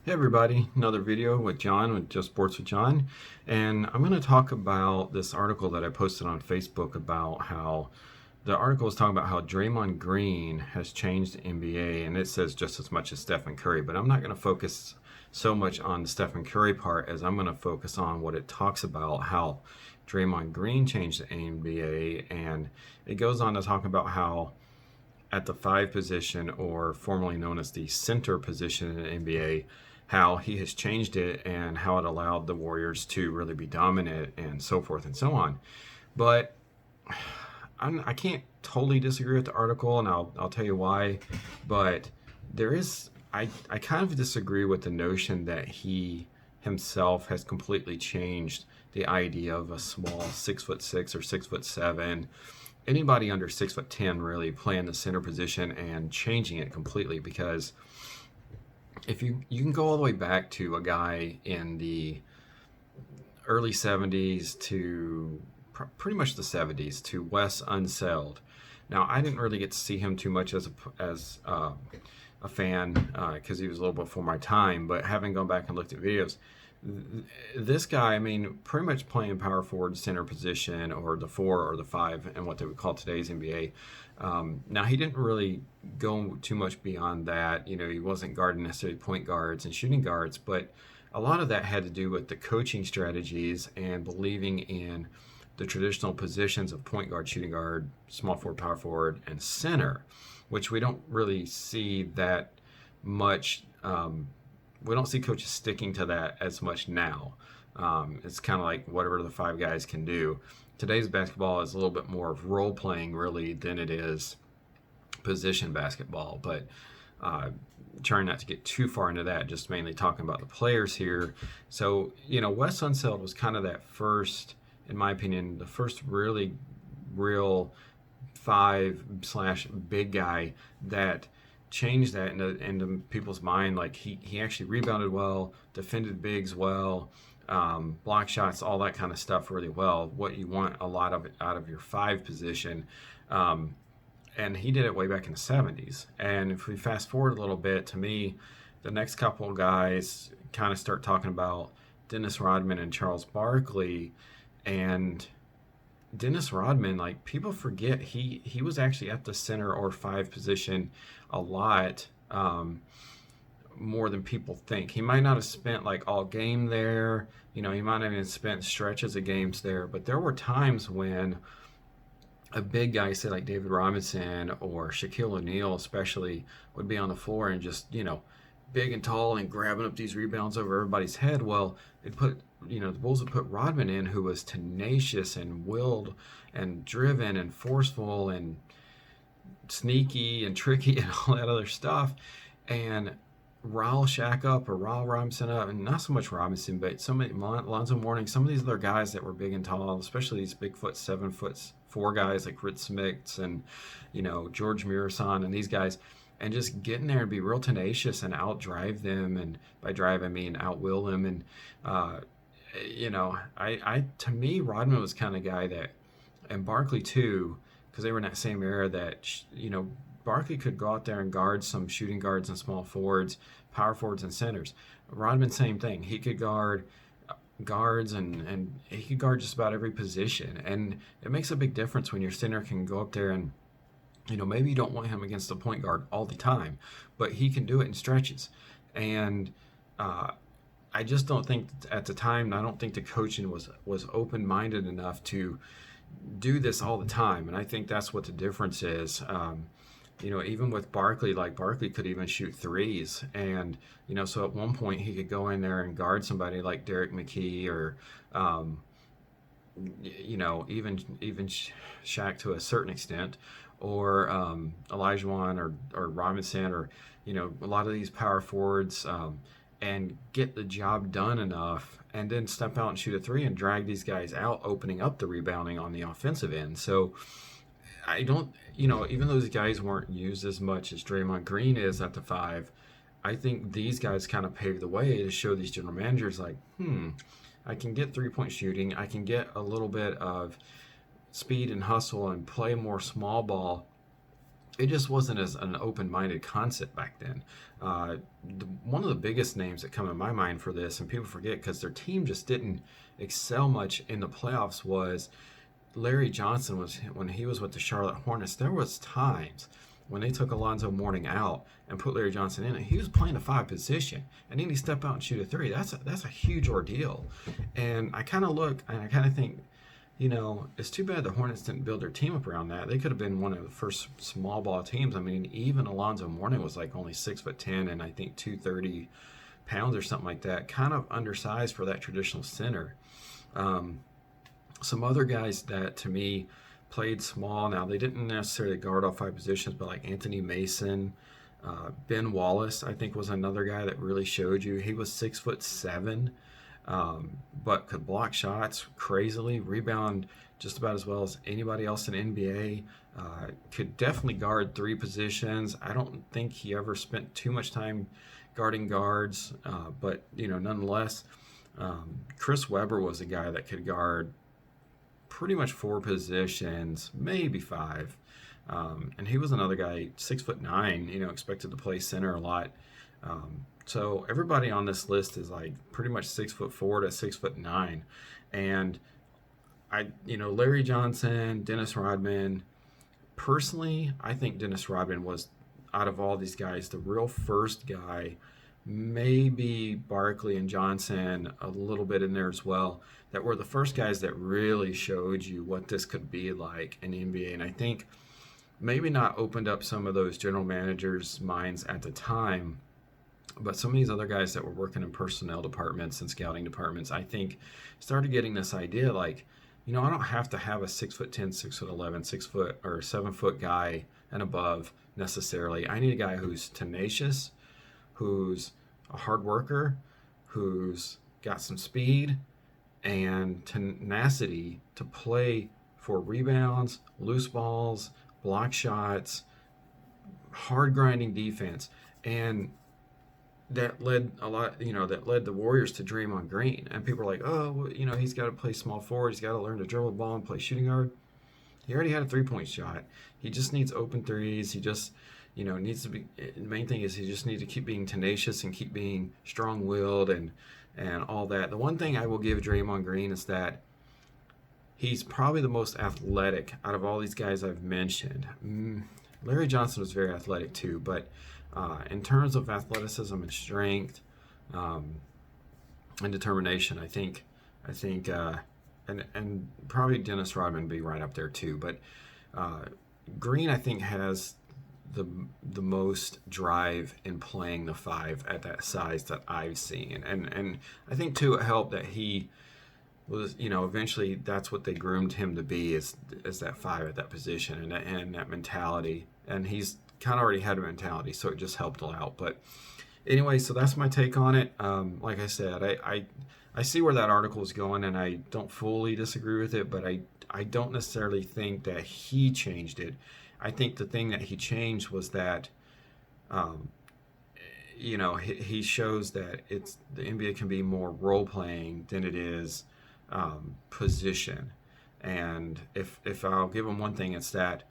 Hey everybody, another video with John with Just Sports with John, and I'm going to talk about this article that I posted on Facebook about how the article is talking about how Draymond Green has changed the NBA, and it says just as much as Stephen Curry, but I'm not going to focus so much on the Stephen Curry part as I'm going to focus on what it talks about how Draymond Green changed the NBA, and it goes on to talk about how at the five position, or formerly known as the center position in the NBA, how he has changed it and how it allowed the Warriors to really be dominant and so forth and so on. But I can't totally disagree with the article, and I'll tell you why. But I kind of disagree with the notion that he himself has completely changed the idea of a small 6'6" or 6'7", anybody under 6'10" really playing the center position and changing it completely. Because if you can go all the way back to a guy in the early 70s to pretty much the 70s, to Wes Unseld. Now, I didn't really get to see him too much as a fan because he was a little before my time, but having gone back and looked at videos, this guy, I mean, pretty much playing power forward, center position, or the 4 or the 5, and what they would call today's NBA. Now, he didn't really go too much beyond that. You know, he wasn't guarding necessarily point guards and shooting guards, but a lot of that had to do with the coaching strategies and believing in the traditional positions of point guard, shooting guard, small forward, power forward, and center, which we don't really see that much. We don't see coaches sticking to that as much now. It's kind of like whatever the five guys can do. Today's basketball is a little bit more of role playing, really, than it is position basketball. But trying not to get too far into that, just mainly talking about the players here. So, you know, Wes Unseld was kind of that first, in my opinion, the first really real 5/big guy that changed that into people's mind. Like he actually rebounded well, defended bigs well, block shots, all that kind of stuff really well. What you want a lot of it out of your 5 position. And he did it way back in the 70s. And if we fast forward a little bit, to me, the next couple of guys kind of start talking about Dennis Rodman and Charles Barkley. And Dennis Rodman, like, people forget he was actually at the center or 5 position a lot, more than people think. He might not have spent like all game there, you know, he might not have even spent stretches of games there, but there were times when a big guy, say like David Robinson or Shaquille O'Neal especially, would be on the floor and just, you know, big and tall and grabbing up these rebounds over everybody's head. Well, the Bulls would put Rodman in, who was tenacious and willed and driven and forceful and sneaky and tricky and all that other stuff, and rile Shaq up or rile Robinson up, and not so much Robinson, but Lonzo Mourning, some of these other guys that were big and tall, especially these Bigfoot 7'4" guys like Ritz Smits and, you know, George Murison and these guys, and just get in there and be real tenacious and outdrive them. And by drive, I mean outwill them. And I to me, Rodman was kind of guy that, and Barkley too, because they were in that same era, that, you know, Barkley could go out there and guard some shooting guards and small forwards, power forwards and centers. Rodman, same thing. He could guard guards and he could guard just about every position. And it makes a big difference when your center can go up there and, you know, maybe you don't want him against the point guard all the time, but he can do it in stretches. And I just don't think at the time, I don't think the coaching was open-minded enough to do this all the time. And I think that's what the difference is. You know, even with Barkley, like Barkley could even shoot threes. And, you know, so at one point he could go in there and guard somebody like Derek McKee or, you know, even Shaq to a certain extent, or Olajuwon or Robinson, or, you know, a lot of these power forwards, and get the job done enough, and then step out and shoot a 3 and drag these guys out, opening up the rebounding on the offensive end. So I don't, you know, even though these guys weren't used as much as Draymond Green is at the 5, I think these guys kind of paved the way to show these general managers, like, I can get 3-point shooting, I can get a little bit of speed and hustle and play more small ball, it just wasn't as an open-minded concept back then. One of the biggest names that come in my mind for this, and people forget because their team just didn't excel much in the playoffs, was Larry Johnson. Was when he was with the Charlotte Hornets, there was times when they took Alonzo Mourning out and put Larry Johnson in it, he was playing a 5 position, and then he step out and shoot a 3. That's a huge ordeal. And I kind of look and I kind of think, it's too bad the Hornets didn't build their team up around that. They could have been one of the first small ball teams. I mean, even Alonzo Mourning was like only 6'10" and I think 230 pounds or something like that. Kind of undersized for that traditional center. Some other guys that to me played small. Now they didn't necessarily guard all 5 positions, but like Anthony Mason, Ben Wallace, I think was another guy that really showed you. He was 6'7". But could block shots crazily, rebound just about as well as anybody else in NBA. Could definitely guard 3 positions. I don't think he ever spent too much time guarding guards, but nonetheless, Chris Webber was a guy that could guard pretty much 4 positions, maybe 5. And he was another guy, 6'9", expected to play center a lot. So everybody on this list is like pretty much 6'4" to 6'9", and Larry Johnson, Dennis Rodman. Personally, I think Dennis Rodman was, out of all these guys, the real first guy. Maybe Barkley and Johnson a little bit in there as well, that were the first guys that really showed you what this could be like in the NBA. And I think maybe not opened up some of those general managers' minds at the time, but some of these other guys that were working in personnel departments and scouting departments, I think, started getting this idea like, I don't have to have a 6'10", 6'11", 6 foot or 7 foot guy and above necessarily. I need a guy who's tenacious, who's a hard worker, who's got some speed and tenacity to play for rebounds, loose balls, block shots, hard grinding defense. And that led the Warriors to Draymond Green. And people are like, oh, well, he's got to play small forward. He's got to learn to dribble the ball and play shooting guard. He already had a 3-point shot. He just needs open threes. He just, needs to be, the main thing is he just needs to keep being tenacious and keep being strong-willed and all that. The one thing I will give Draymond Green is that he's probably the most athletic out of all these guys I've mentioned. Larry Johnson was very athletic too, but in terms of athleticism and strength and determination, I think, and probably Dennis Rodman would be right up there too. But Green, I think, has the most drive in playing the 5 at that size that I've seen, and I think too it helped that he was, eventually that's what they groomed him to be, is that 5 at that position and that mentality, and he's kind of already had a mentality, so it just helped out. But anyway, so that's my take on it. Like I said, I see where that article is going, and I don't fully disagree with it, but I don't necessarily think that he changed it. I think the thing that he changed was that, he shows that the NBA can be more role playing than it is position. And if I'll give him one thing, it's that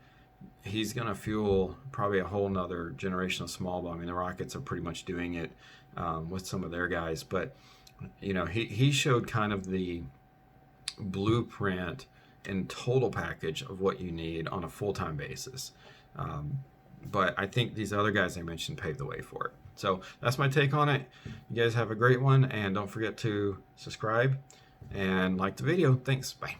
he's going to fuel probably a whole nother generation of small ball. I mean, the Rockets are pretty much doing it with some of their guys, but he showed kind of the blueprint and total package of what you need on a full-time basis. But I think these other guys I mentioned paved the way for it. So that's my take on it. You guys have a great one, and don't forget to subscribe and like the video. Thanks. Bye.